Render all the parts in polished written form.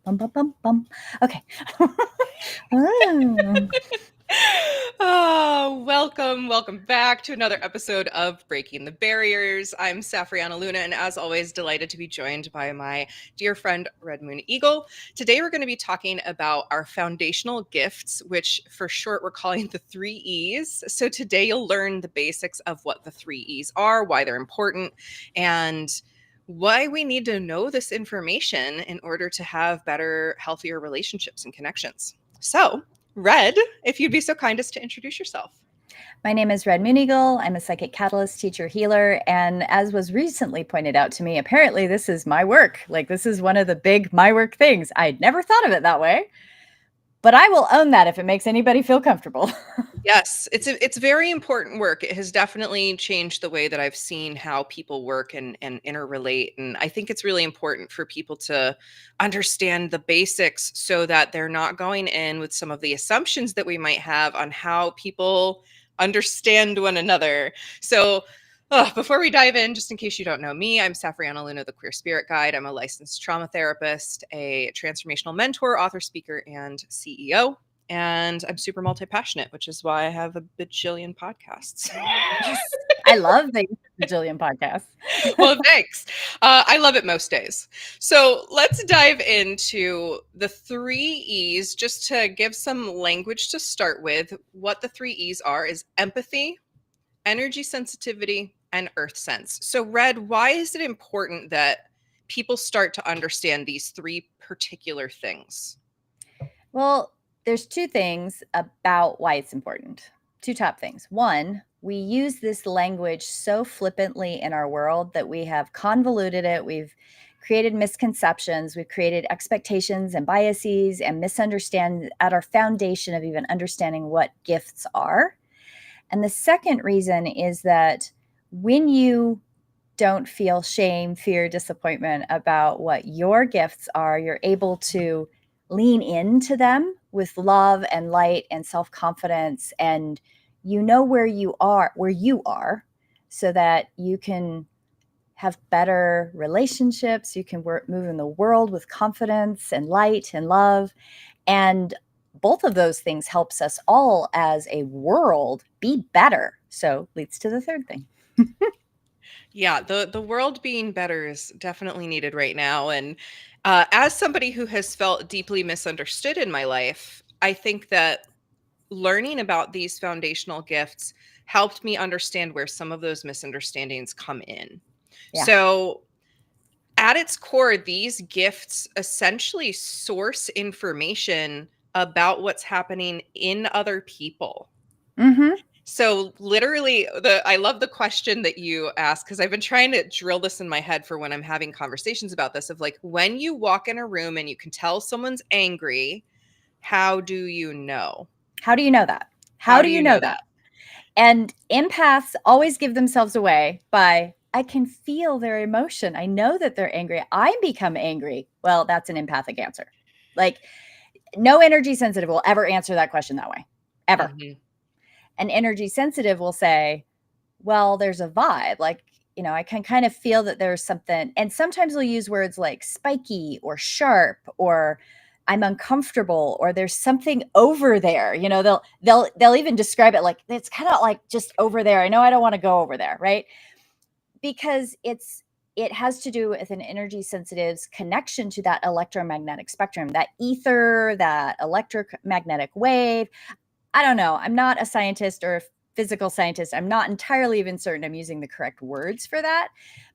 Bum, bum, bum, bum. Okay. Oh. Oh, welcome back to another episode of Breaking the Barriers. I'm Safrianna Luna, and as always, delighted to be joined by my dear friend Red Moon Eagle. Today, we're going to be talking about our foundational gifts, which for short we're calling the 3 E's. So today, you'll learn the basics of what the 3 E's are, why they're important, and why we need to know this information in order to have better, healthier relationships and connections. So, Red, if you'd be so kind as to introduce yourself. My name is Red Moon Eagle. I'm a psychic catalyst teacher healer. And as was recently pointed out to me, apparently this is my work. Like, this is one of the big my work things. I'd never thought of it that way, but I will own that if it makes anybody feel comfortable. Yes, it's very important work. It has definitely changed the way that I've seen how people work and interrelate. And I think it's really important for people to understand the basics so that they're not going in with some of the assumptions that we might have on how people understand one another. So before we dive in, just in case you don't know me, I'm Safrianna Luna, the Queer Spirit Guide. I'm a licensed trauma therapist, a transformational mentor, author, speaker, and CEO. And I'm super multi-passionate, which is why I have a bajillion podcasts. I love the bajillion podcasts. Well, thanks. I love it most days. So let's dive into the 3 E's just to give some language to start with. What the 3 E's are is empathy, energy sensitivity, and earth sense. So, Red, why is it important that people start to understand these three particular things? Well, there's two things about why it's important. Two top things. One, we use this language so flippantly in our world that we have convoluted it. We've created misconceptions. We've created expectations and biases and misunderstand at our foundation of even understanding what gifts are. And the second reason is that when you don't feel shame, fear, disappointment about what your gifts are, you're able to lean into them with love and light and self-confidence, and you know where you are, so that you can have better relationships, you can move in the world with confidence and light and love. And both of those things helps us all as a world be better. So leads to the third thing. Yeah, the world being better is definitely needed right now. And as somebody who has felt deeply misunderstood in my life, I think that learning about these foundational gifts helped me understand where some of those misunderstandings come in. Yeah. So, at its core, these gifts essentially source information about what's happening in other people. Mm-hmm. So literally I love the question that you asked, because I've been trying to drill this in my head for when I'm having conversations about this, of like, when you walk in a room and you can tell someone's angry, how do you know? How do you know that? How do you know that? And empaths always give themselves away by, I can feel their emotion. I know that they're angry. I become angry. Well, that's an empathic answer. Like, no energy sensitive will ever answer that question that way, ever. Mhm. An energy sensitive will say, well, there's a vibe. Like, I can kind of feel that there's something. And sometimes they'll use words like spiky or sharp or I'm uncomfortable or there's something over there. They'll even describe it like it's kind of like just over there. I know I don't want to go over there, right? Because it has to do with an energy sensitive's connection to that electromagnetic spectrum, that ether, that electromagnetic wave. I don't know. I'm not a scientist or a physical scientist. I'm not entirely even certain I'm using the correct words for that.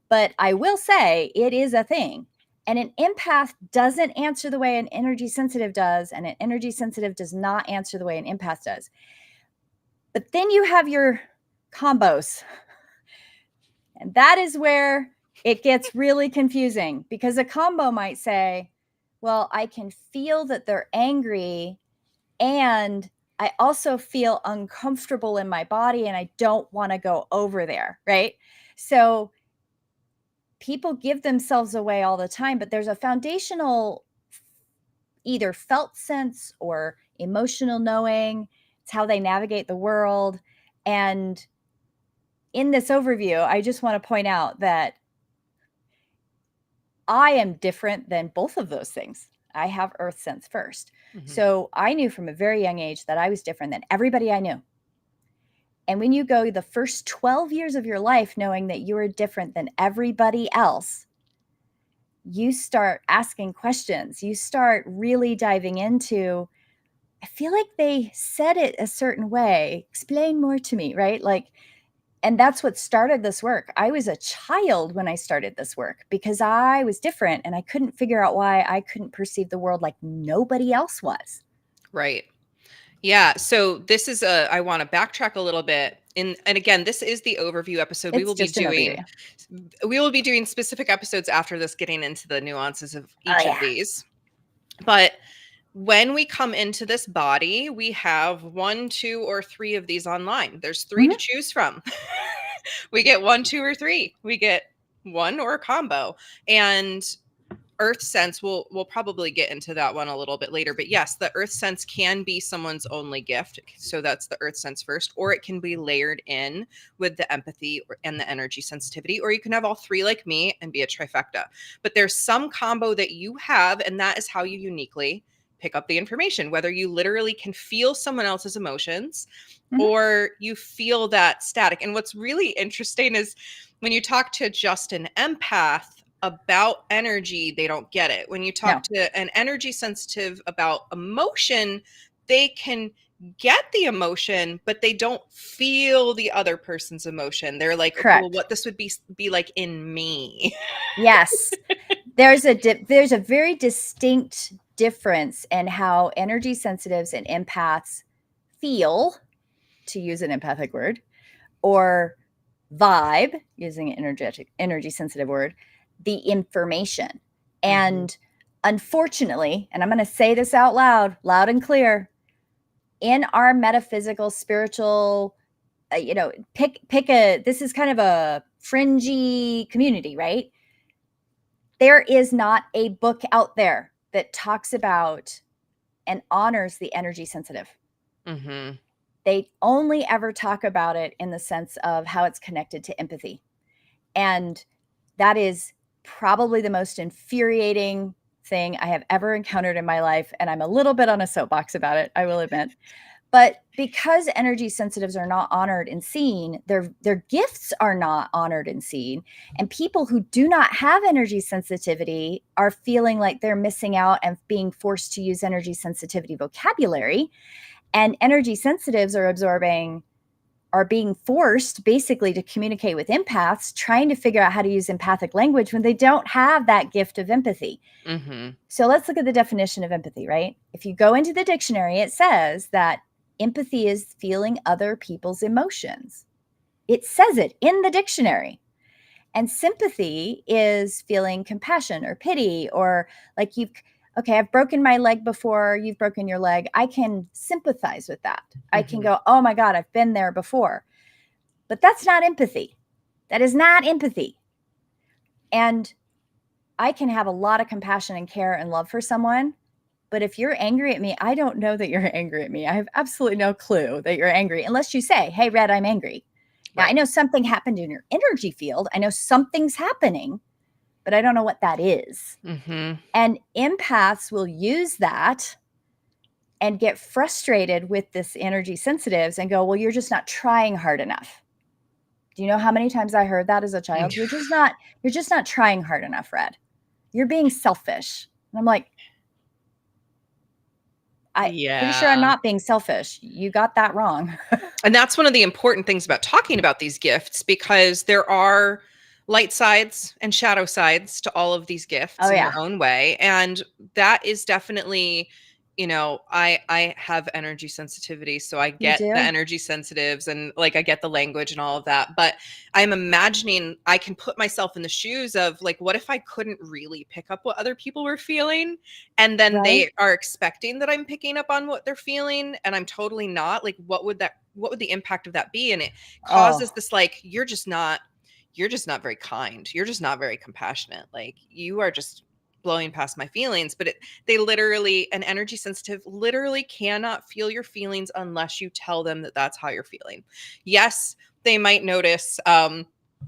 But I will say it is a thing. And an empath doesn't answer the way an energy sensitive does. And an energy sensitive does not answer the way an empath does. But then you have your combos. And that is where it gets really confusing, because a combo might say, well, I can feel that they're angry and I also feel uncomfortable in my body and I don't want to go over there, right? So people give themselves away all the time, but there's a foundational either felt sense or emotional knowing. It's how they navigate the world. And in this overview, I just want to point out that I am different than both of those things. I have earth sense first. Mhm. So I knew from a very young age that I was different than everybody I knew. And when you go the first 12 years of your life knowing that you are different than everybody else, you start asking questions. You start really diving into, I feel like they said it a certain way. Explain more to me, right? Like, and that's what started this work. I was a child when I started this work because I was different and I couldn't figure out why I couldn't perceive the world like nobody else was. Right. Yeah. So this is I want to backtrack a little bit. And again, this is the overview episode. It's just an overview. We will be doing specific episodes after this, getting into the nuances of Oh, each of yeah. these. But when we come into this body, we have 1, 2, or 3 of these online. There's 3 to Mhm. choose from. We get 1, 2, or 3. We get one or a combo. And earth sense, we'll probably get into that one a little bit later, but yes, the earth sense can be someone's only gift, so that's the earth sense first, or it can be layered in with the empathy and the energy sensitivity, or you can have all 3 like me and be a trifecta. But there's some combo that you have, and that is how you uniquely pick up the information, whether you literally can feel someone else's emotions Mhm. or you feel that static. And what's really interesting is when you talk to just an empath about energy, they don't get it. When you talk No, to an energy sensitive about emotion, they can get the emotion, but they don't feel the other person's emotion. They're like, okay, well, correct. what this would be like in me. Yes. There's a very distinct difference in how energy sensitives and empaths feel, to use an empathic word, or vibe, using an energy sensitive word, the information. Mhm. And unfortunately, and I'm going to say this out loud and clear, in our metaphysical, spiritual, pick a, this is kind of a fringy community, right? There is not a book out there that talks about and honors the energy sensitive. Mhm. They only ever talk about it in the sense of how it's connected to empathy. And that is probably the most infuriating thing I have ever encountered in my life. And I'm a little bit on a soapbox about it, I will admit. But because energy sensitives are not honored and seen, their gifts are not honored and seen, and people who do not have energy sensitivity are feeling like they're missing out and being forced to use energy sensitivity vocabulary. And energy sensitives are being forced basically to communicate with empaths, trying to figure out how to use empathic language when they don't have that gift of empathy. Mhm. So let's look at the definition of empathy, right? If you go into the dictionary, it says that empathy is feeling other people's emotions. It says it in the dictionary. And sympathy is feeling compassion or pity, or like okay, I've broken my leg before, you've broken your leg. I can sympathize with that. I can Mhm. go, oh my God, I've been there before. But that's not empathy. That is not empathy. And I can have a lot of compassion and care and love for someone. But if you're angry at me, I don't know that you're angry at me. I have absolutely no clue that you're angry unless you say, hey, Red, I'm angry. Now, I Right. know something happened in your energy field. I know something's happening, but I don't know what that is. Mhm. And empaths will use that and get frustrated with this energy sensitives and go, well, you're just not trying hard enough. Do you know how many times I heard that as a child? You're just not trying hard enough, Red. You're being selfish. And I'm like, I pretty sure I'm Yeah. not being selfish. You got that wrong. And that's one of the important things about talking about these gifts, because there are light sides and shadow sides to all of these gifts Oh in yeah, their own way. And that is definitely, I have energy sensitivity, so I you get the do. energy sensitives and like I get the language and all of that. But I'm imagining I can put myself in the shoes of like, what if I couldn't really pick up what other people were feeling? And then Right? they are expecting that I'm picking up on what they're feeling and I'm totally not. Like, what would the impact of that be? And it causes Oh, this like, you're just not very kind. You're just not very compassionate. Like, you are just blowing past my feelings. But they literally, an energy sensitive literally cannot feel your feelings unless you tell them that that's how you're feeling. Yes, they might notice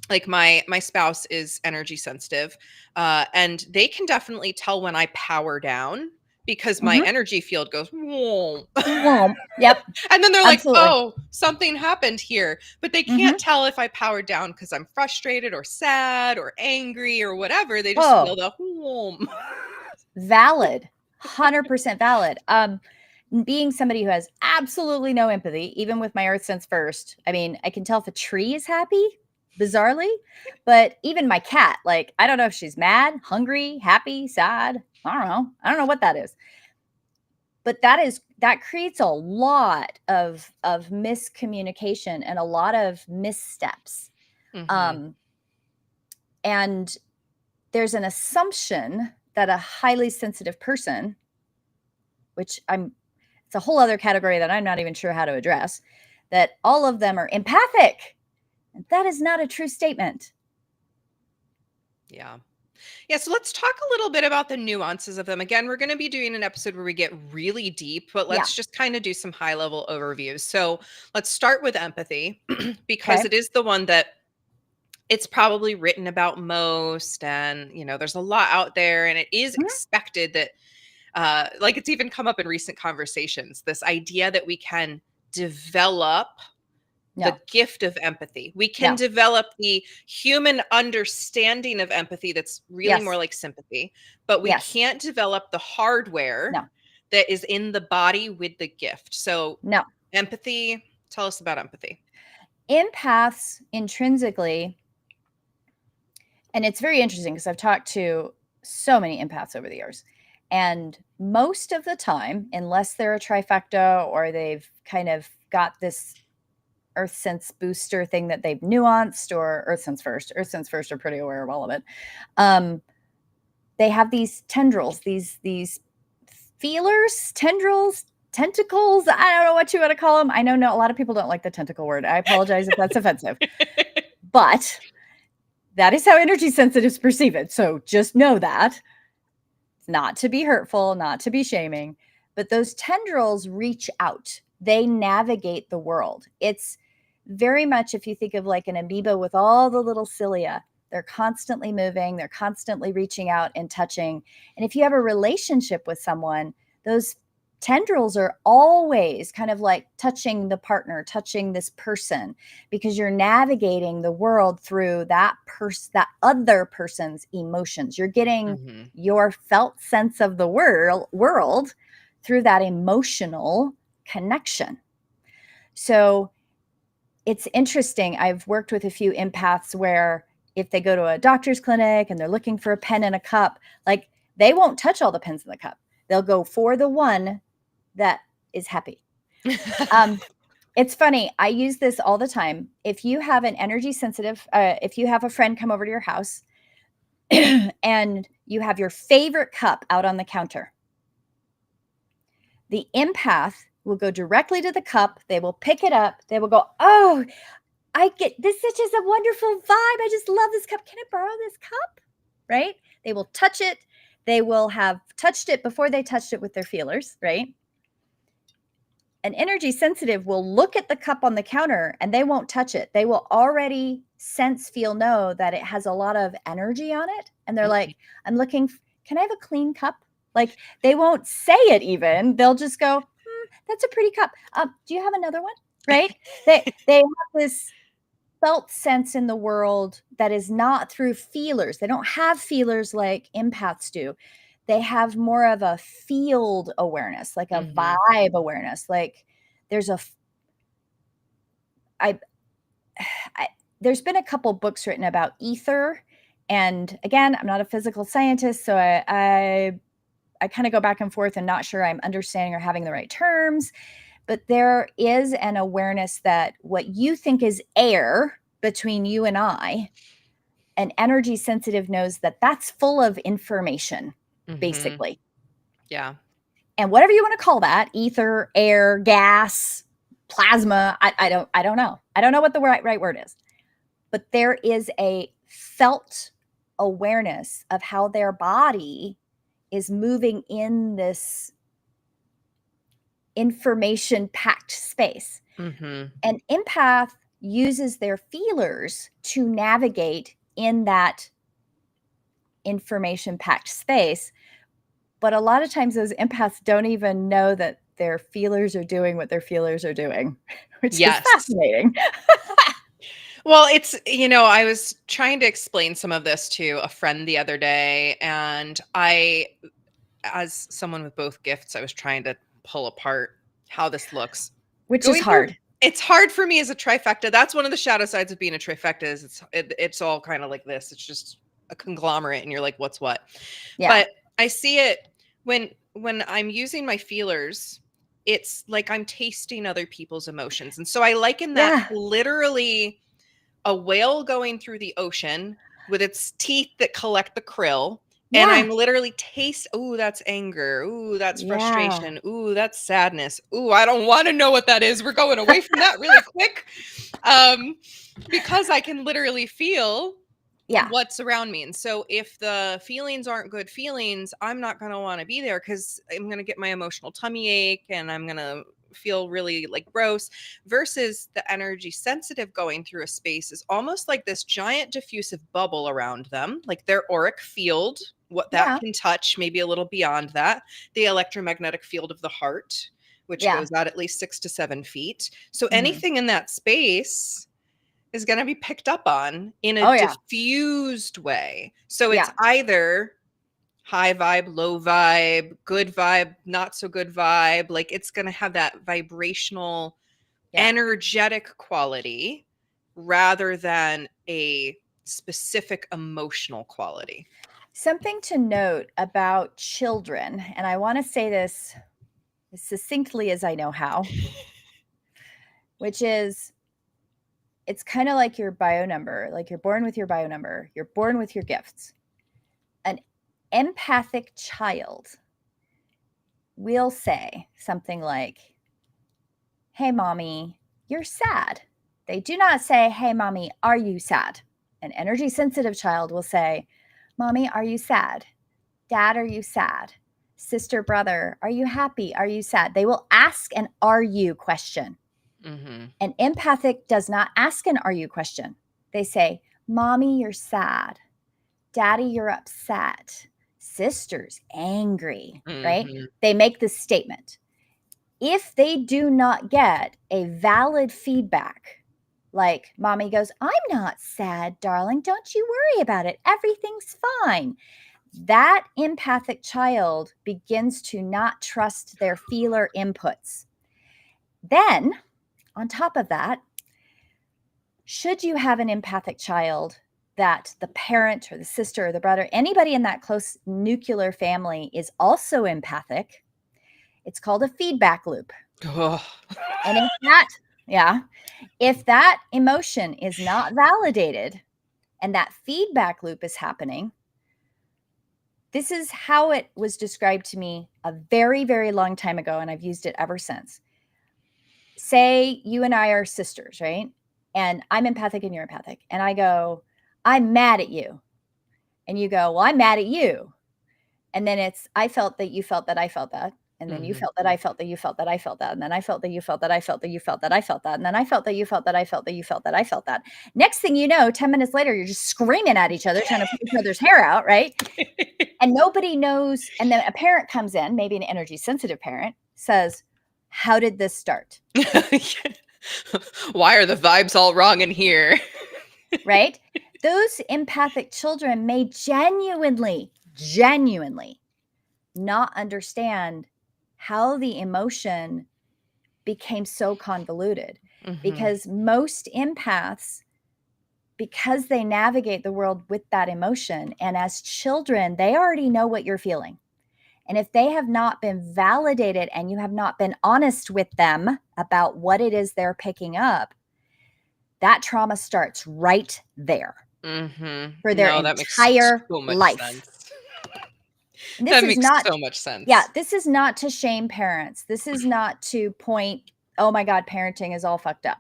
like my spouse is energy sensitive, and they can definitely tell when I power down because my Mhm. energy field goes, whoa. Well, yep, And then they're like, absolutely. oh, something happened here. But they can't Mhm. tell if I powered down because I'm frustrated or sad or angry or whatever. They just feel Oh, the whoa. valid. 100% valid. Being somebody who has absolutely no empathy, even with my earth sense first, I mean, I can tell if a tree is happy, bizarrely, but even my cat, like, I don't know if she's mad, hungry, happy, sad. I don't know. I don't know what that is. But that creates a lot of miscommunication and a lot of missteps. Mm-hmm. Um, and there's an assumption that a highly sensitive person, which it's a whole other category that I'm not even sure how to address, that all of them are empathic. And that is not a true statement. Yeah. Yeah, so let's talk a little bit about the nuances of them. Again, we're going to be doing an episode where we get really deep, but Yeah. let's just kind of do some high level overviews. So let's start with empathy because Okay. it is the one that it's probably written about most. And, there's a lot out there, and it is Mhm. expected that, like it's even come up in recent conversations, this idea that we can develop the No, gift of empathy. We can no. develop the human understanding of empathy that's really more Yes. like sympathy, but we Yes. can't develop the hardware No, that is in the body with the gift. So, no. empathy, tell us about empathy. Empaths intrinsically, and it's very interesting because I've talked to so many empaths over the years. And most of the time, unless they're a trifecta or they've kind of got this earth sense booster thing that they've nuanced, or earth sense first are pretty aware of all of it. They have these tendrils, these feelers, tendrils, tentacles. I don't know what you want to call them. I know a lot of people don't like the tentacle word. I apologize if that's offensive, but that is how energy sensitives perceive it. So just know that. It's not to be hurtful, not to be shaming, but those tendrils reach out. They navigate the world. It's very much, if you think of like an amoeba with all the little cilia, they're constantly moving, they're constantly reaching out and touching. And if you have a relationship with someone, those tendrils are always kind of like touching the partner, touching this person, because you're navigating the world through that other person's emotions. You're getting Mhm. your felt sense of the world through that emotional connection. So it's interesting. I've worked with a few empaths where if they go to a doctor's clinic and they're looking for a pen in a cup, like they won't touch all the pens in the cup. They'll go for the one that is happy. Um, it's funny. I use this all the time. If you have an energy sensitive, if you have a friend come over to your house and you have your favorite cup out on the counter, the empath will go directly to the cup. They will pick it up. They will go, oh, I get this is just a wonderful vibe. I just love this cup. Can I borrow this cup? Right? They will touch it. They will have touched it before they touched it with their feelers, right? An energy sensitive will look at the cup on the counter and they won't touch it. They will already sense, feel, know that it has a lot of energy on it. And they're Mhm. like, I'm looking, can I have a clean cup? Like they won't say it even. They'll just go, that's a pretty cup. Do you have another one? Right? They have this felt sense in the world that is not through feelers. They don't have feelers like empaths do. They have more of a field awareness, like a Mhm. vibe awareness. Like there's a I, I there's been a couple books written about ether, and again, I'm not a physical scientist, so I kind of go back and forth and not sure I'm understanding or having the right terms, but there is an awareness that what you think is air between you and I, an energy sensitive knows that that's full of information, Mhm. basically. Yeah. And whatever you want to call that, ether, air, gas, plasma, I don't know. I don't know what the right word is. But there is a felt awareness of how their body is moving in this information packed space. Mhm. An empath uses their feelers to navigate in that information packed space, but a lot of times those empaths don't even know that their feelers are doing what their feelers are doing, which is Yes. fascinating. Well, it's, I was trying to explain some of this to a friend the other day, and as someone with both gifts, I was trying to pull apart how this looks. Which is Going through, hard. it's hard for me as a trifecta. That's one of the shadow sides of being a trifecta is it's all kind of like this. It's just a conglomerate, and you're like, what's what? Yeah. But I see it when I'm using my feelers. It's like I'm tasting other people's emotions, and so I liken that Yeah. to literally a whale going through the ocean with its teeth that collect the krill. And Yeah. I'm literally ooh, that's anger. Ooh, that's Yeah. frustration. Ooh, that's sadness. Ooh, I don't want to know what that is. We're going away from that really quick. Um, because I can literally feel Yeah. what's around me. And so if the feelings aren't good feelings, I'm not going to want to be there because I'm going to get my emotional tummy ache and I'm going to feel really like gross. Versus the energy sensitive going through a space is almost like this giant diffusive bubble around them, like their auric field, what that Yeah. can touch, maybe a little beyond that, the electromagnetic field of the heart, which Yeah. goes out at least 6 to 7 feet. So Mhm. anything in that space is going to be picked up on in a Oh, yeah. diffused way. So it's Yeah. either high vibe, low vibe, good vibe, not so good vibe. Like it's going to have that vibrational, Yeah. energetic quality rather than a specific emotional quality. Something to note about children, and I want to say this as succinctly as I know how, which is it's kind of like your bio number, like you're born with your bio number, you're born with your gifts. An empathic child will say something like, "Hey, mommy, you're sad." They do not say, "Hey, mommy, are you sad?" An energy sensitive child will say, "Mommy, are you sad? Dad, are you sad? Sister, brother, are you happy? Are you sad?" They will ask an "are you" question. Mm-hmm. An empathic does not ask an "are you" question. They say, "Mommy, you're sad. Daddy, you're upset. Sister's angry," right? Mm-hmm. They make this statement. If they do not get a valid feedback, like mommy goes, "I'm not sad, darling. Don't you worry about it. Everything's fine." That empathic child begins to not trust their feeler inputs. Then, on top of that, should you have an empathic child that the parent or the sister or the brother, anybody in that close nuclear family is also empathic, it's called a feedback loop. Oh. And if that emotion is not validated and that feedback loop is happening, this is how it was described to me a very, very long time ago, and I've used it ever since. Say you and I are sisters, right? And I'm empathic and you're empathic. And I go, "I'm mad at you." And you go, "Well, I'm mad at you." And then it's, "I felt that you felt that I felt that." And then you Mm-hmm. felt that I felt that you felt that I felt that. And then I felt that you felt that I felt that you felt that I felt that. And then I felt that you felt that I felt that you felt that I felt that. Next thing you know, 10 minutes later, you're just screaming at each other, trying to pull each other's hair out, right? And nobody knows. And then a parent comes in, maybe an energy sensitive parent, says, "How did this start?" Why are the vibes all wrong in here? Right? Those empathic children may genuinely not understand how the emotion became so convoluted, Mm-hmm. because most empaths, because they navigate the world with that emotion, and as children, they already know what you're feeling. And if they have not been validated and you have not been honest with them about what it is they're picking up, that trauma starts right there Mm-hmm. for their No, that makes entire so much life. sense. And this That is makes not, so much yeah, sense. this is not to shame parents. This is not to point, "Oh my God, parenting is all fucked up."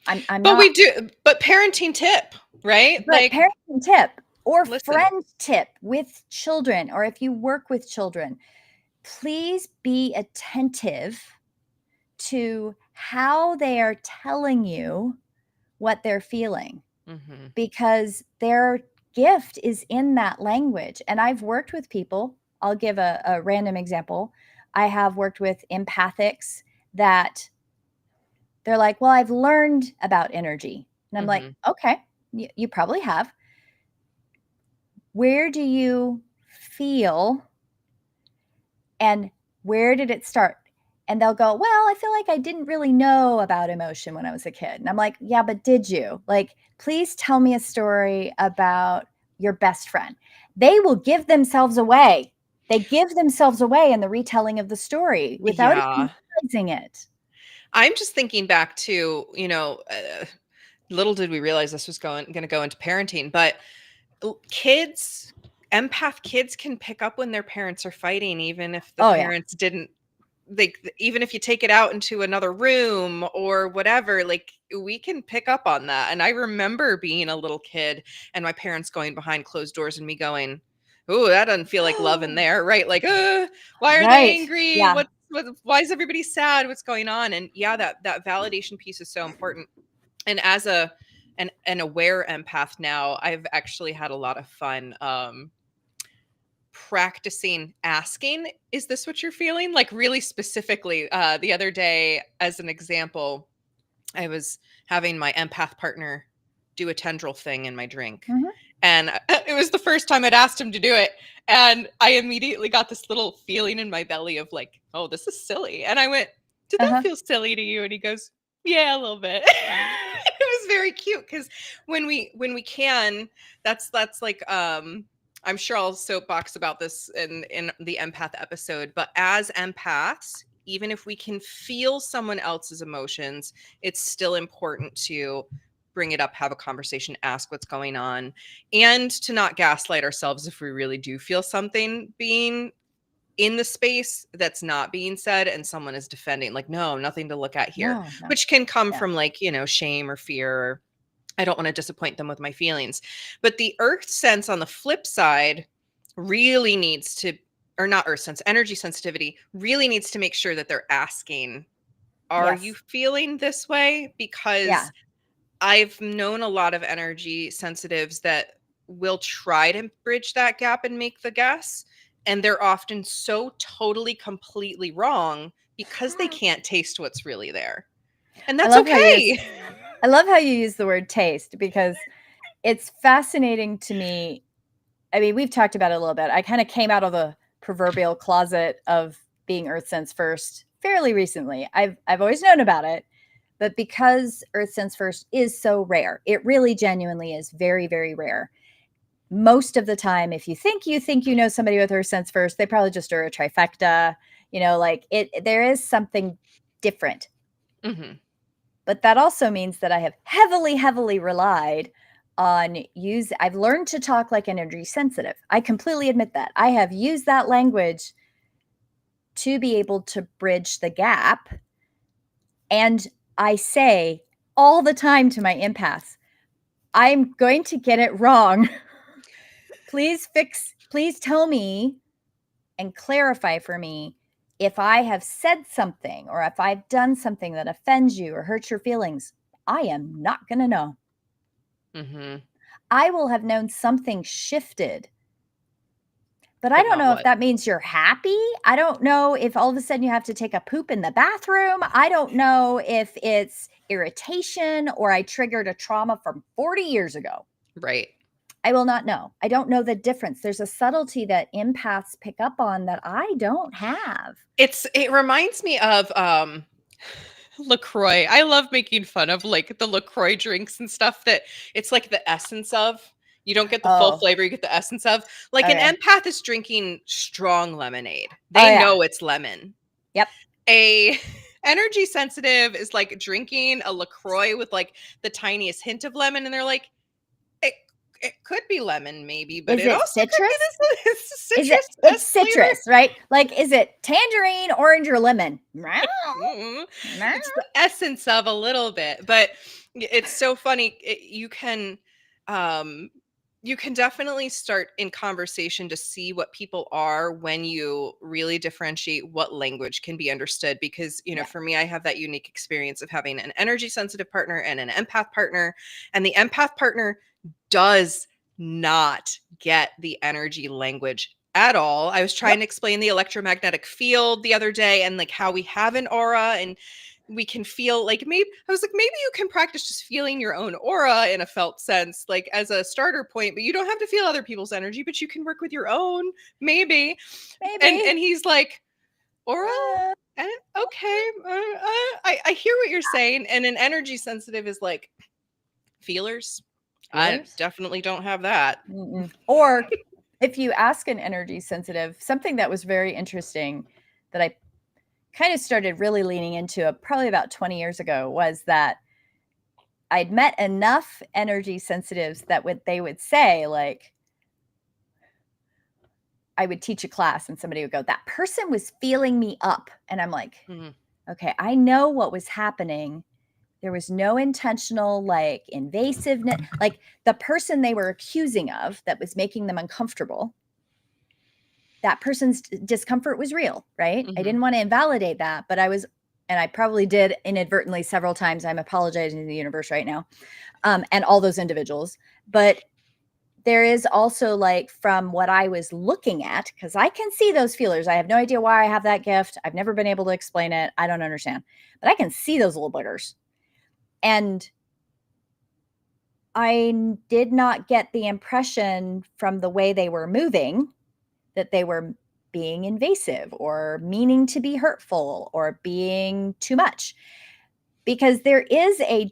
I'm But not, we do, but parenting tip, right? but Like, parenting tip or listen. friend tip with children, or if you work with children, please be attentive to how they are telling you what they're feeling, Mm-hmm. because their gift is in that language. And I've worked with people I'll give a random example. I have worked with empathics that they're like, well, I've learned about energy. And I'm like, Mhm. okay, you probably have. Where do you feel and where did it start? And they'll go, well, I feel like I didn't really know about emotion when I was a kid. And I'm like, yeah, but did you? Like, please tell me a story about your best friend. They will give themselves away. They give themselves away in the retelling of the story without even Yeah. realizing it. I'm just thinking back to, little did we realize this was gonna go into parenting, but kids, empath kids can pick up when their parents are fighting, even if the Oh, yeah. parents didn't. Like, even if you take it out into another room or whatever, like, we can pick up on that. And I remember being a little kid and my parents going behind closed doors and me going, "Oh, that doesn't feel like love in there," right? Like, why are they Right. angry? Yeah. Why is everybody sad? What's going on?" And yeah, that validation piece is so important. And as an aware empath now, I've actually had a lot of fun practicing asking, "Is this what you're feeling?" Like, really specifically. The other day, as an example, I was having my empath partner do a tendril thing in my drink. Mhm. And it was the first time I'd asked him to do it. And I immediately got this little feeling in my belly of like, oh, this is silly. And I went, "Did that Uh-huh. feel silly to you?" And he goes, "Yeah, a little bit." It was very cute because when we can, that's like I'm sure I'll soapbox about this in the empath episode, but as empaths, even if we can feel someone else's emotions, it's still important to bring it up, have a conversation, ask what's going on, and to not gaslight ourselves if we really do feel something being in the space that's not being said and someone is defending, like, no, nothing to look at here, No, no. which can come Yeah. from, like, shame or fear, or I don't want to disappoint them with my feelings. But the earth sense on the flip side really needs to, or not earth sense, energy sensitivity really needs to make sure that they're asking, "Are you Yes. feeling this way?" Yeah. Because I've known a lot of energy sensitives that will try to bridge that gap and make the guess. And they're often so totally, completely wrong because they can't taste what's really there. And I that's love how you use okay. I love how you use the word taste because it's fascinating to me. I mean, we've talked about it a little bit. I kind of came out of the proverbial closet of being earth sense first fairly recently. I've always known about it, but because earth sense first is so rare, it really genuinely is very, very rare. Most of the time, if you know somebody with earth sense first, they probably just are a trifecta, like there is something different. Hmm. But that also means that I have heavily, heavily relied on I've learned to talk like energy sensitive. I completely admit that. I have used that language to be able to bridge the gap. And I say all the time to my empaths, I'm going to get it wrong. Please tell me and clarify for me if I have said something or if I've done something that offends you or hurts your feelings. I am not going to know. Hmm. I will have known something shifted, but I But don't not know if what. that means you're happy. I don't know if all of a sudden you have to take a poop in the bathroom. I don't know if it's irritation or I triggered a trauma from 40 years ago. Right. I will not know. I don't know the difference. There's a subtlety that empaths pick up on that I don't have. It reminds me of LaCroix. I love making fun of like the LaCroix drinks and stuff that it's like the essence of. You don't get the full Oh, flavor, you get the essence of. Like, an okay. empath is drinking strong lemonade. Oh, They yeah. know it's lemon. Yep. A energy sensitive is like drinking a LaCroix with like the tiniest hint of lemon, and they're like, it it could be lemon maybe, but Is it it also could be citrus? this it's a citrus It's S flavor. citrus, right? Like, is it tangerine, orange, or lemon? Mm. It's the essence of a little bit, but it's so funny. Um, you can definitely start in conversation to see what people are when you really differentiate what language can be understood. Because, Yeah. for me, I have that unique experience of having an energy sensitive partner and an empath partner, and the empath partner does not get the energy language at all. I was trying Nope. to explain the electromagnetic field the other day and like how we have an aura and we can feel like maybe I was like, maybe you can practice just feeling your own aura in a felt sense, like as a starter point, but you don't have to feel other people's energy, but you can work with your own, maybe. And Maybe. he's like, aura? Uh, Okay. I hear what you're saying. And an energy sensitive is like, feelers? I feelers. definitely don't have that. Mm-mm. Or if you ask an energy sensitive, something that was very interesting that I kind of started really leaning into probably about 20 years ago was that I'd met enough energy sensitives that they would say, like, I would teach a class and somebody would go, that person was feeling me up. And I'm like, Mhm. okay, I know what was happening. There was no intentional, like, invasiveness. Like, the person they were accusing of that was making them uncomfortable, that person's discomfort was real, right? I Mhm. didn't want to invalidate that, but and I probably did inadvertently several times. I'm apologizing to the universe right now, and all those individuals. But there is also, like, from what I was looking at, because I can see those feelers. I have no idea why I have that gift. I've never been able to explain it. I don't understand, but I can see those little buggers. And I did not get the impression from the way they were moving that they were being invasive or meaning to be hurtful or being too much. Because I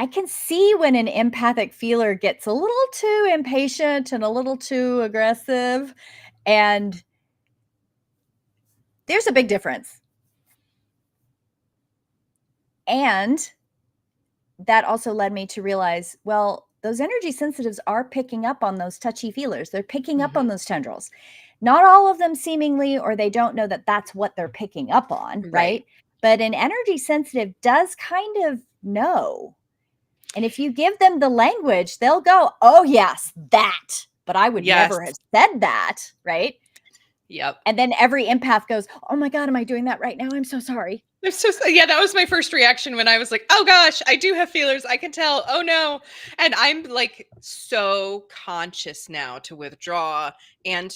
can see when an empathic feeler gets a little too impatient and a little too aggressive. And there's a big difference. And that also led me to realize, well, those energy sensitives are picking up on those touchy feelers. They're picking up on Mhm. those tendrils. Not all of them seemingly, or they don't know that that's what they're picking up on, Right. right? But an energy sensitive does kind of know. And if you give them the language, they'll go, oh, yes, that. But I would Yes. never have said that, right? Yep. And then every empath goes, oh my God, am I doing that right now? I'm so sorry. It's just yeah, that was my first reaction when I was like, "Oh gosh, I do have feelers. I can tell. Oh no." And I'm like so conscious now to withdraw and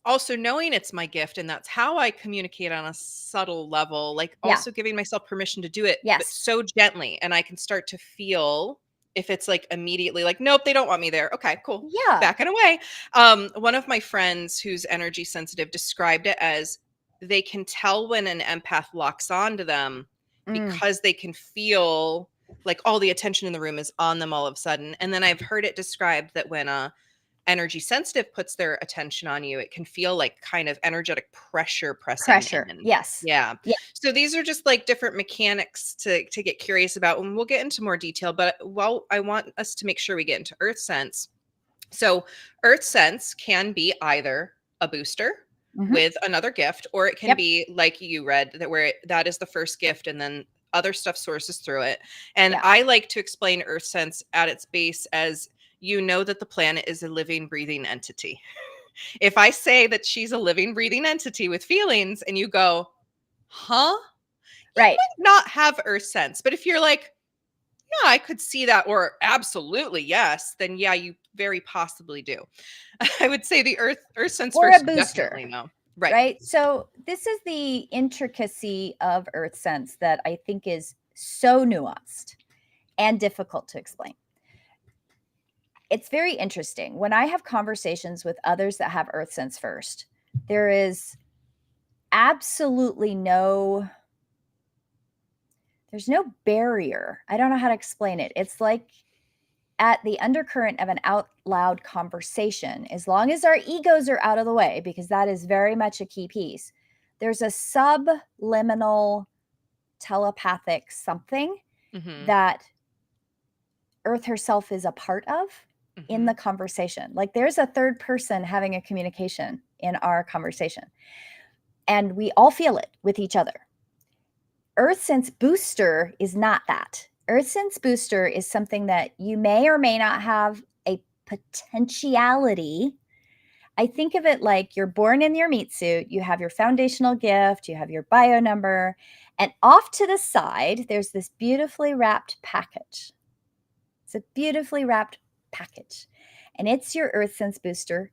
also knowing it's my gift and that's how I communicate on a subtle level, like Yeah. also giving myself permission to do it, but Yes. so gently. And I can start to feel if it's like immediately like, nope, they don't want me there. Okay, cool. Yeah. Backing away. One of my friends who's energy sensitive described it as they can tell when an empath locks onto them Mm, because they can feel like all the attention in the room is on them all of a sudden. And then I've heard it described that when a energy sensitive puts their attention on you, it can feel like kind of energetic pressure pressing pressure. in. Yes. Yeah. Yeah. So these are just like different mechanics to get curious about, and we'll get into more detail. But well, I want us to make sure we get into Earth Sense. So Earth Sense can be either a booster Mm-hmm. with another gift, or it can Yep. be like you read that where that is the first gift, and then other stuff sources through it. And Yeah. I like to explain Earth Sense at its base as you know that the planet is a living, breathing entity. If I say that she's a living, breathing entity with feelings, and you go, huh? You Right. might not have Earth Sense. But if you're like, yeah, I could see that, or absolutely yes, then yeah, you very possibly do. I would say the Earth Sense Or a first, booster. definitely no. Right. Right. So this is the intricacy of Earth Sense that I think is so nuanced and difficult to explain. It's very interesting. When I have conversations with others that have Earth Sense first, there is absolutely there's no barrier. I don't know how to explain it. It's like at the undercurrent of an out loud conversation, as long as our egos are out of the way, because that is very much a key piece, there's a subliminal telepathic something Hmm. that Earth herself is a part of in Hmm. the conversation. Like, there's a third person having a communication in our conversation, and we all feel it with each other. Earth Sense Booster is not that. Earth Sense Booster is something that you may or may not have a potentiality. I think of it like you're born in your meat suit, you have your foundational gift, you have your bio number, and off to the side, there's this beautifully wrapped package. It's a beautifully wrapped package, and it's your Earth Sense Booster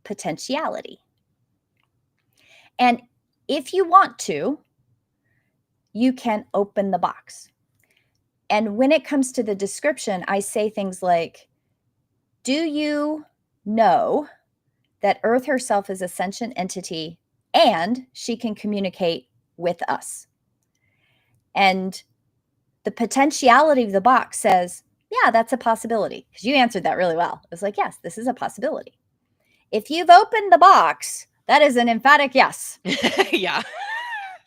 potentiality. And if you want to, you can open the box. And when it comes to the description, I say things like, do you know that Earth herself is a sentient entity and she can communicate with us? And the potentiality of the box says, yeah, that's a possibility. Because you answered that really well. It was like, yes, this is a possibility. If you've opened the box, that is an emphatic yes. Yeah.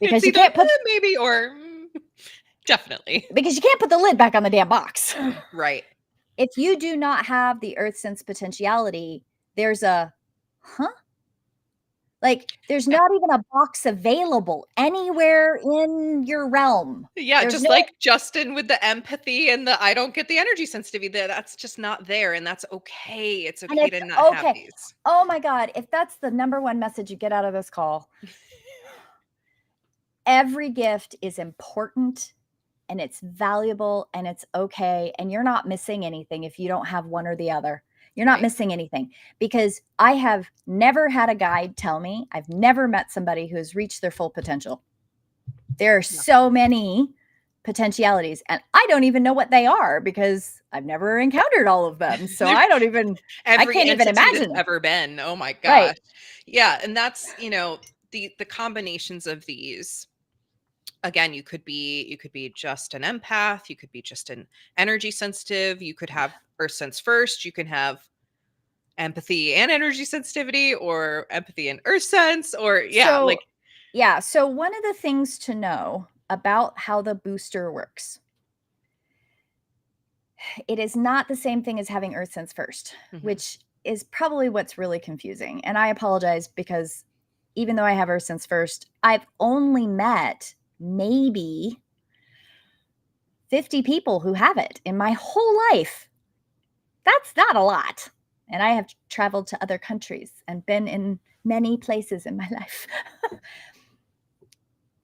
Because It's you either can't put maybe or definitely. because you can't put the lid back on the damn box. Right. If you do not have the earth sense potentiality, there's a huh? Like there's Yeah. not even a box available anywhere in your realm. Yeah, There's just no like Justin with the empathy and the I don't get the energy sensitivity there. That's just not there. And that's okay. It's and okay it's to not have okay. these. Oh my God. If that's the number one message you get out of this call, every gift is important and it's valuable and it's okay. And you're not missing anything if you don't have one or the other. You're not Right. missing anything because I have never had a guide tell me, I've never met somebody who has reached their full potential. There are Yeah. so many potentialities and I don't even know what they are because I've never encountered all of them. So I Every can't even entity that's imagine. ever been. Oh my Right. gosh. Yeah. And that's, the combinations of these. Again, you could be just an empath, you could be just an energy sensitive, you could have earth sense first, you can have empathy and energy sensitivity, or empathy and earth sense, or yeah, So, like yeah. So, one of the things to know about how the booster works, it is not the same thing as having Earth Sense first, mhm, which is probably what's really confusing. And I apologize because even though I have Earth Sense first, I've only met maybe 50 people who have it in my whole life. That's not a lot. And I have traveled to other countries and been in many places in my life.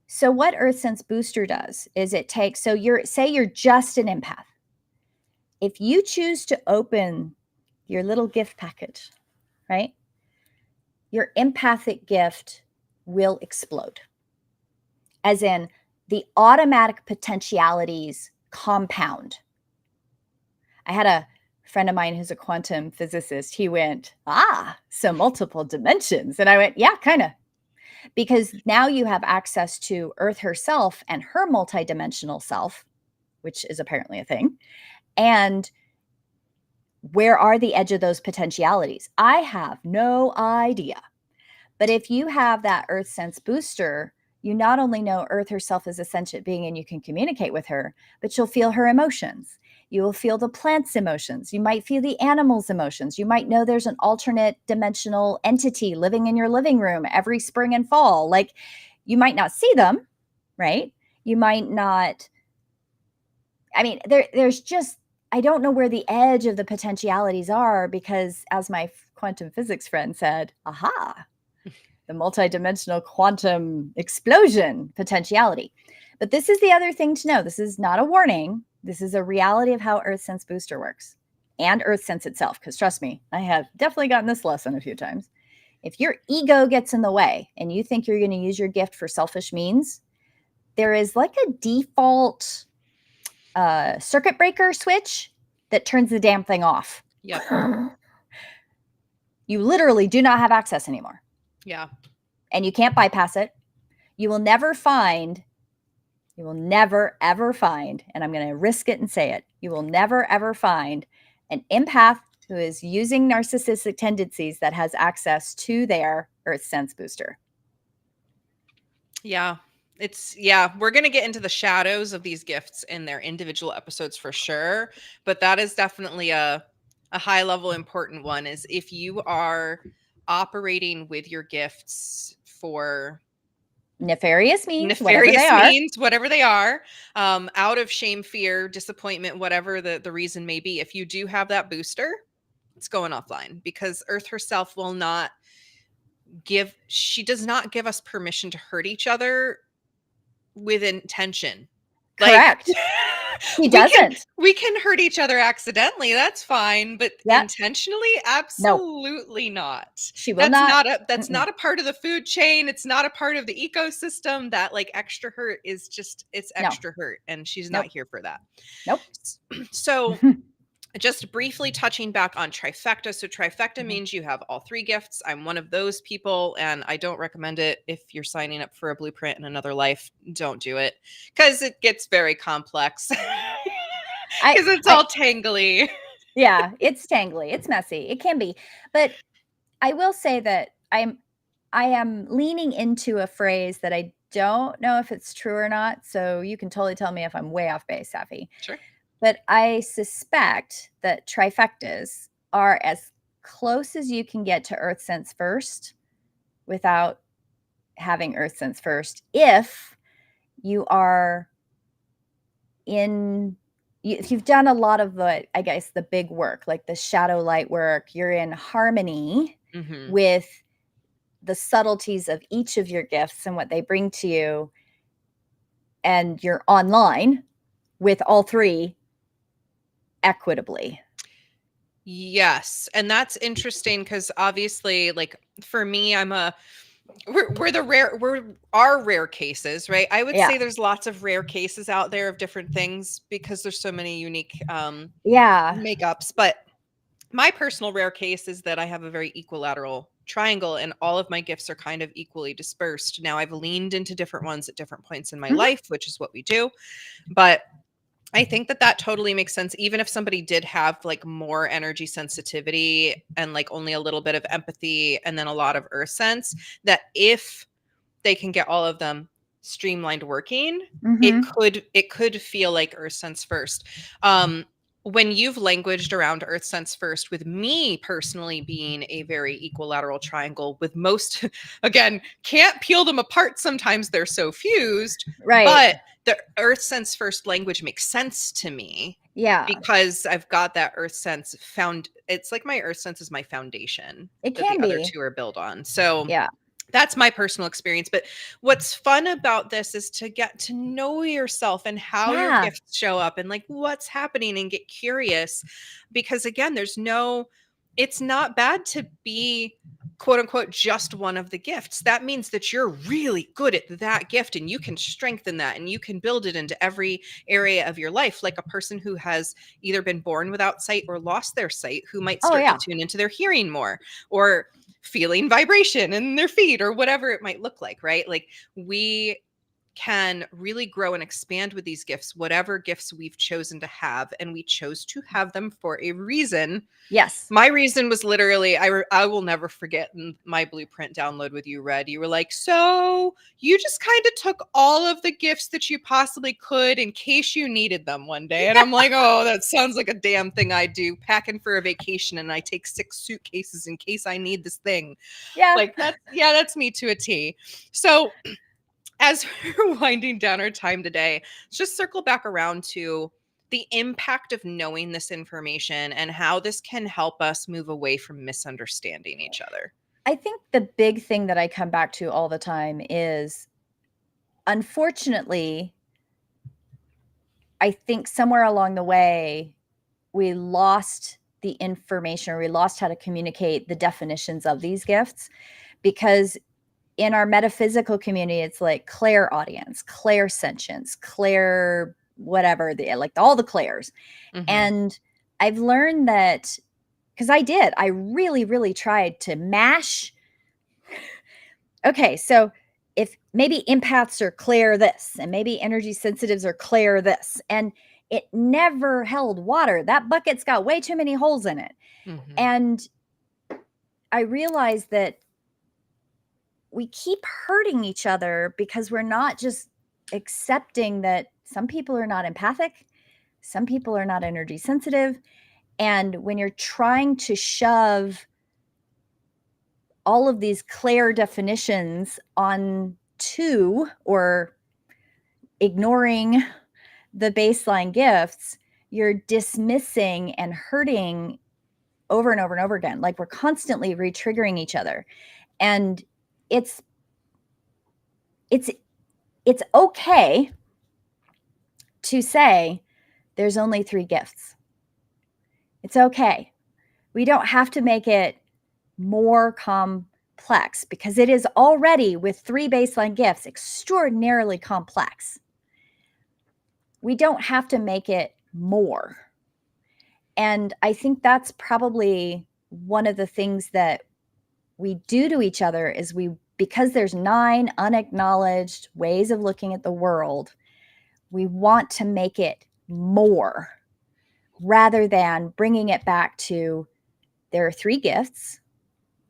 So what Earth Sense Booster does is it takes, so you're just an empath. If you choose to open your little gift package, right? Your empathic gift will explode. As in the automatic potentialities compound. I had a friend of mine who's a quantum physicist. He went, so multiple dimensions. And I went, yeah, kind of. Because now you have access to Earth herself and her multidimensional self, which is apparently a thing. And where are the edge of those potentialities? I have no idea. But if you have that Earth Sense booster, you not only know Earth herself is a sentient being and you can communicate with her, but you'll feel her emotions. You will feel the plant's emotions. You might feel the animal's emotions. You might know there's an alternate dimensional entity living in your living room every spring and fall. Like you might not see them, right? You might not. I mean, there's just, I don't know where the edge of the potentialities are because, as my quantum physics friend said, aha, the multidimensional quantum explosion potentiality. But this is the other thing to know. This is not a warning. This is a reality of how Earth Sense Booster works and Earth Sense itself. Because trust me, I have definitely gotten this lesson a few times. If your ego gets in the way and you think you're going to use your gift for selfish means, there is like a default circuit breaker switch that turns the damn thing off. yep, You literally do not have access anymore. yeah, And you can't bypass it. You will never ever find, and I'm going to risk it and say it, you will never ever find an empath who is using narcissistic tendencies that has access to their Earth Sense booster. yeah. We're going to get into the shadows of these gifts in their individual episodes for sure, but that is definitely a high level important one, is if you are operating with your gifts for Nefarious means, whatever they nefarious are. means, whatever they are, out of shame, fear, disappointment, whatever the reason may be, if you do have that booster, it's going offline, because Earth herself will not she does not give us permission to hurt each other with intention. Like Correct. She we can doesn't. we can hurt each other accidentally. That's fine, but Yeah. intentionally, No, absolutely not. she will That's not. not a that's Mm-mm. not a part of the food chain. It's not a part of the ecosystem. That like extra hurt is just it's No. extra hurt, and she's not Nope. here for that. Nope. So just briefly touching back on trifecta. So trifecta Mhm. means you have all three gifts. I'm one of those people, and I don't recommend it. If you're signing up for a blueprint in another life, don't do it because it gets very complex. I Because it's I all tangly. yeah, it's tangly. It's messy. It can be. But I will say that I am leaning into a phrase that I don't know if it's true or not, so you can totally tell me if I'm way off base, Safi. Sure. But I suspect that trifectas are as close as you can get to Earth Sense First without having Earth Sense First if you are in if you've done a lot of the, I guess, the big work, like the shadow light work, you're in harmony Hmm. with the subtleties of each of your gifts and what they bring to you, and you're online with all three equitably. Yes. And that's interesting because obviously, like for me, we're the we're our rare cases, right? I would Yeah. say there's lots of rare cases out there of different things because there's so many unique Yeah. makeups. But my personal rare case is that I have a very equilateral triangle and all of my gifts are kind of equally dispersed. Now I've leaned into different ones at different points in my Mhm. life, which is what we do. But I think that that totally makes sense. Even if somebody did have like more energy sensitivity and like only a little bit of empathy and then a lot of earth sense, that if they can get all of them streamlined working, Mhm. it could feel like earth sense first. Um, when you've languaged around earth sense first, with me personally being a very equilateral triangle, with most, again, can't peel them apart. Sometimes they're so fused, Right. but the earth sense first language makes sense to me Yeah. because I've got that earth sense found. It's like my earth sense is my foundation It that the can other be. two are built on. So Yeah. that's my personal experience. But what's fun about this is to get to know yourself and how your Yeah. gifts show up and like what's happening and get curious. Because again, it's not bad to be quote unquote just one of the gifts. That means that you're really good at that gift and you can strengthen that and you can build it into every area of your life. Like a person who has either been born without sight or lost their sight, who might Oh, start to yeah. tune into their hearing more, or feeling vibration in their feet or whatever it might look like, right? Like we can really grow and expand with these gifts, whatever gifts we've chosen to have. And we chose to have them for a reason. Yes. My reason was literally, I will never forget my blueprint download with you, Red. You were like, so you just kind of took all of the gifts that you possibly could in case you needed them one day. And I'm like, oh, that sounds like a damn thing I do. Packing for a vacation and I take 6 suitcases in case I need this thing. Yeah. Like that's me to a T. So as we're winding down our time today, let's just circle back around to the impact of knowing this information and how this can help us move away from misunderstanding each other. I think the big thing that I come back to all the time is, unfortunately, I think somewhere along the way, we lost the information, or we lost how to communicate the definitions of these gifts, because in our metaphysical community, it's like clairaudience, clairsentience, clair whatever, like all the clairs. Mhm. And I've learned that, because I really, really tried to mash. Okay, so if maybe empaths are clear this, and maybe energy sensitives are clear this, and it never held water. That bucket's got way too many holes in it. Mhm. And I realized that we keep hurting each other because we're not just accepting that some people are not empathic, some people are not energy sensitive. And when you're trying to shove all of these clear definitions on to, or ignoring the baseline gifts, you're dismissing and hurting over and over and over again. Like we're constantly re-triggering each other. And it's it's it's okay to say, there's only 3 gifts. It's okay. We don't have to make it more complex because it is already, with 3 baseline gifts, extraordinarily complex. We don't have to make it more. And I think that's probably one of the things that we do to each other is because there's 9 unacknowledged ways of looking at the world, we want to make it more rather than bringing it back to there are 3 gifts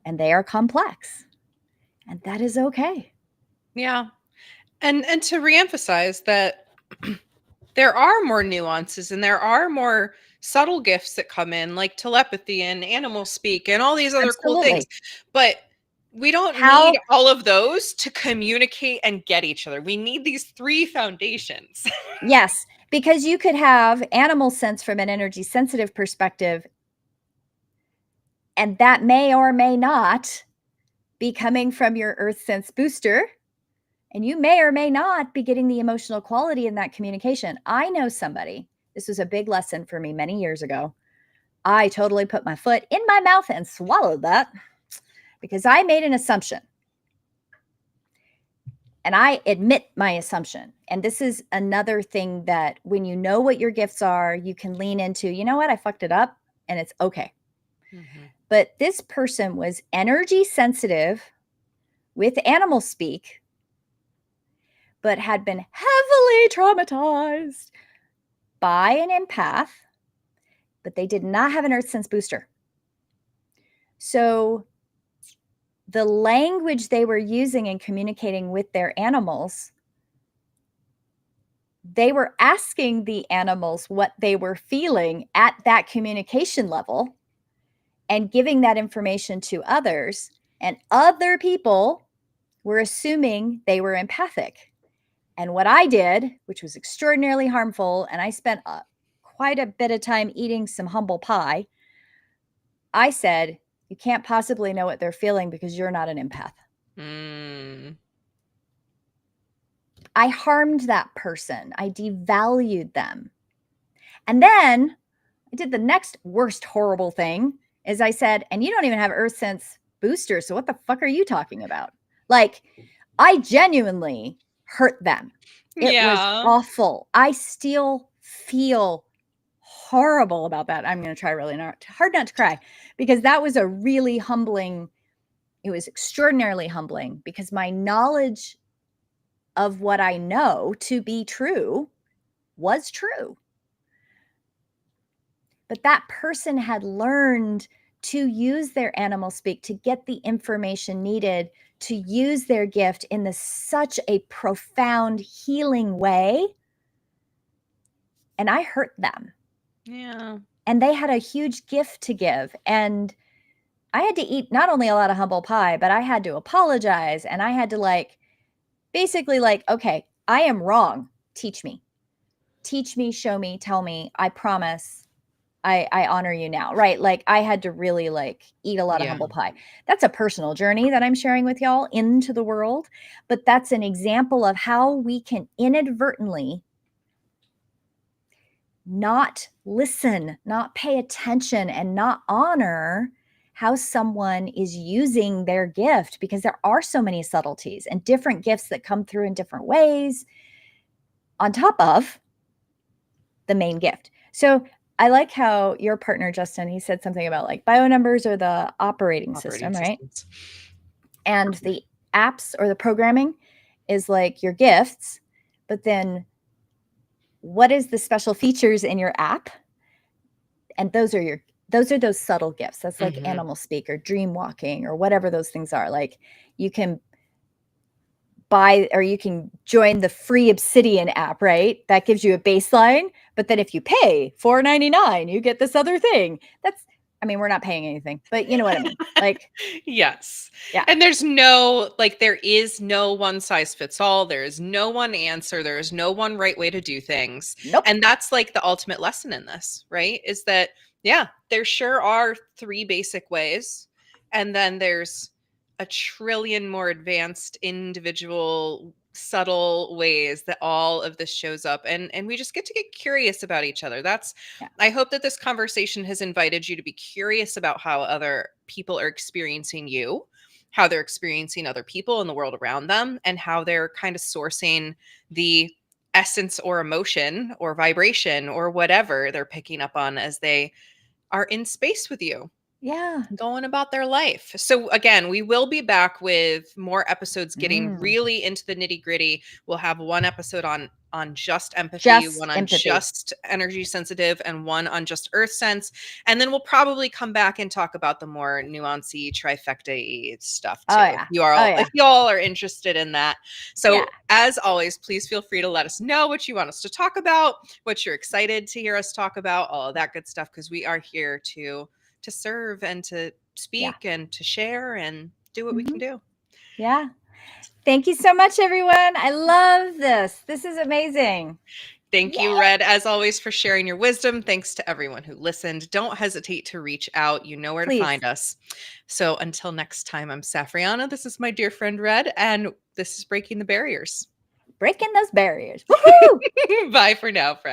and they are complex. And that is okay. Yeah. And to reemphasize that there are more nuances and there are more subtle gifts that come in, like telepathy and animal speak and all these other cool things. Absolutely. But we don't need How all of those to communicate and get each other. We need these 3 foundations. Yes, because you could have animal sense from an energy sensitive perspective, and that may or may not be coming from your earth sense booster. And you may or may not be getting the emotional quality in that communication. I know somebody, this was a big lesson for me many years ago. I totally put my foot in my mouth and swallowed that because I made an assumption. And I admit my assumption. And this is another thing that when you know what your gifts are, you can lean into, you know what, I fucked it up and it's okay. Mm-hmm. But this person was energy sensitive with animal speak, but had been heavily traumatized by an empath, but they did not have an earth sense booster. So the language they were using in communicating with their animals, they were asking the animals what they were feeling at that communication level and giving that information to others. And other people were assuming they were empathic. And what I did, which was extraordinarily harmful, and I spent quite a bit of time eating some humble pie, I said, you can't possibly know what they're feeling because you're not an empath. I harmed that person. I devalued them. And then I did the next worst horrible thing is I said, and you don't even have earth sense boosters, so what the fuck are you talking about? Like, I genuinely hurt them. It was awful. I still feel horrible about that. I'm going to try really hard not to cry because that was a really humbling, it was extraordinarily humbling because my knowledge of what I know to be true was true. But that person had learned to use their animal speak to get the information needed to use their gift in such a profound healing way. And I hurt them. Yeah. And they had a huge gift to give. And I had to eat not only a lot of humble pie, but I had to apologize. And I had to basically okay, I am wrong. Teach me, show me, tell me, I promise. I honor you now, right? Like I had to really eat a lot of humble pie. That's a personal journey that I'm sharing with y'all into the world, but that's an example of how we can inadvertently not listen, not pay attention, and not honor how someone is using their gift because there are so many subtleties and different gifts that come through in different ways on top of the main gift. So I like how your partner, Justin, he said something about bio numbers or the operating system, right? And the apps or the programming is your gifts, but then what is the special features in your app? And those are those subtle gifts. That's like animal speak or dream walking or whatever those things are. You can buy or you can join the free Obsidian app, right? That gives you a baseline. But then if you pay $4.99, you get this other thing. We're not paying anything, but you know what I mean? Yes. Yeah. And there's no, there is no one size fits all. There is no one answer. There is no one right way to do things. Nope. And that's the ultimate lesson in this, right? Is that, yeah, there sure are 3 basic ways. And then there's a trillion more advanced, individual, subtle ways that all of this shows up, and we just get to get curious about each other. That's Yeah. I hope that this conversation has invited you to be curious about how other people are experiencing you, how they're experiencing other people in the world around them, and how they're kind of sourcing the essence or emotion or vibration or whatever they're picking up on as they are in space with you, Yeah. going about their life. So again, we will be back with more episodes getting Mm. really into the nitty-gritty. We'll have one episode on just empathy, Just one on empathy. just energy sensitive, and one on just earth sense. And then we'll probably come back and talk about the more nuancy trifecta stuff Oh, too. yeah. Oh, If yeah. you all are interested in that. Yeah. So as always, please feel free to let us know what you want us to talk about, what you're excited to hear us talk about, all of that good stuff, because we are here to serve and to Yeah. speak and to share and do what we can Mhm. do. Yeah. Thank you so much, everyone. I love this. This is amazing. Thank Yeah. you, Red, as always, for sharing your wisdom. Thanks to everyone who listened. Don't hesitate to reach out. You know where to Please. find us. So until next time, I'm Safrianna. This is my dear friend, Red, and this is Breaking the Barriers. Breaking those barriers. Woohoo! Bye for now, friends.